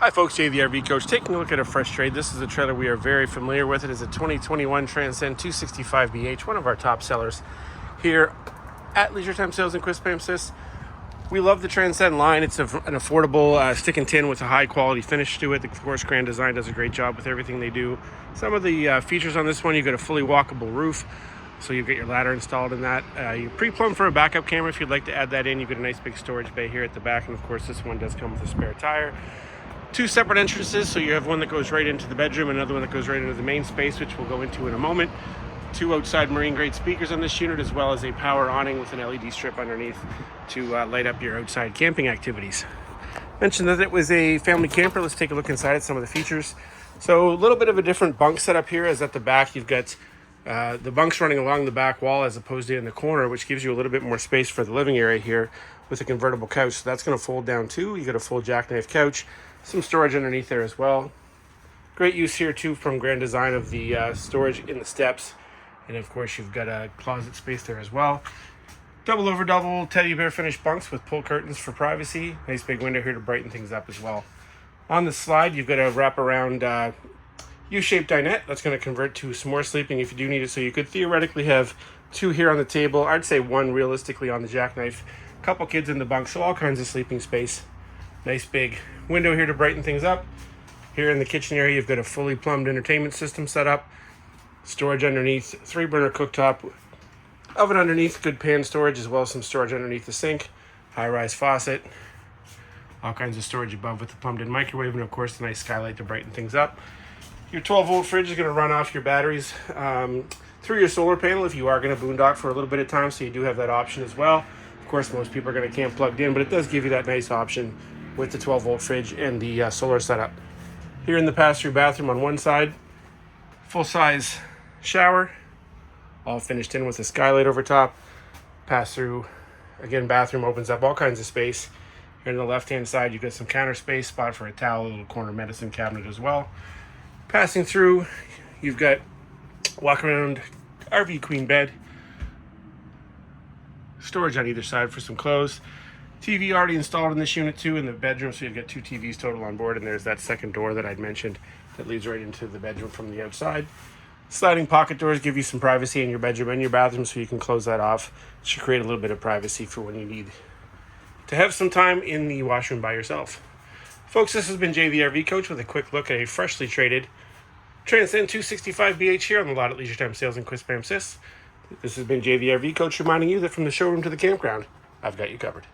Hi folks, Jay the RV Coach, taking a look at a fresh trade. This is a trailer we are very familiar with. It is a 2021 Transcend 265BH, one of our top sellers here at Leisure Time Sales in Quispamsis. We love the Transcend line. It's an affordable stick and tin with a high quality finish to it. Of course, Grand Design does a great job with everything they do. Some of the features on this one, you get a fully walkable roof, so you get your ladder installed in that. You pre-plumb for a backup camera if you'd like to add that in. You get a nice big storage bay here at the back, and of course this one does come with a spare tire. Two separate entrances, so you have one that goes right into the bedroom, another one that goes right into the main space, which we'll go into in a moment. Two outside marine grade speakers on this unit, as well as a power awning with an LED strip underneath to light up your outside camping activities. Mentioned that it was a family camper. Let's take a look inside at some of the features. So a little bit of a different bunk setup here, as at the back you've got the bunks running along the back wall as opposed to in the corner, which gives you a little bit more space for the living area here with a convertible couch. So that's going to fold down too. You got a full jackknife couch, some storage underneath there as well. Great use here too from Grand Design of the storage in the steps, and of course you've got a closet space there as well. Double over double teddy bear finished bunks with pull curtains for privacy. Nice big window here to brighten things up as well. On the slide you've got a wraparound U-shaped dinette that's going to convert to some more sleeping if you do need it. So you could theoretically have two here on the table. I'd say one realistically on the jackknife. A couple kids in the bunk, so all kinds of sleeping space. Nice big window here to brighten things up. Here in the kitchen area, you've got a fully plumbed entertainment system set up. Storage underneath, 3-burner cooktop, oven underneath, good pan storage, as well as some storage underneath the sink. High-rise faucet. All kinds of storage above with the plumbed-in microwave, and of course the nice skylight to brighten things up. Your 12-volt fridge is going to run off your batteries through your solar panel if you are going to boondock for a little bit of time, so you do have that option as well. Of course, most people are going to camp plugged in, but it does give you that nice option with the 12-volt fridge and the solar setup. Here in the pass-through bathroom on one side, full-size shower, all finished in with a skylight over top. Pass-through, again, bathroom opens up all kinds of space. Here on the left-hand side, you've got some counter space, spot for a towel, a little corner medicine cabinet as well. Passing through, you've got walk-around RV queen bed, storage on either side for some clothes. TV already installed in this unit too in the bedroom, so you've got two TVs total on board, and there's that second door that I'd mentioned that leads right into the bedroom from the outside. Sliding pocket doors give you some privacy in your bedroom and your bathroom, so you can close that off to create a little bit of privacy for when you need to have some time in the washroom by yourself. Folks, this has been Jay the RV Coach with a quick look at a freshly traded Transcend 265BH here on the lot at Leisure Time Sales in Quispamsis. This has been Jay the RV Coach reminding you that from the showroom to the campground, I've got you covered.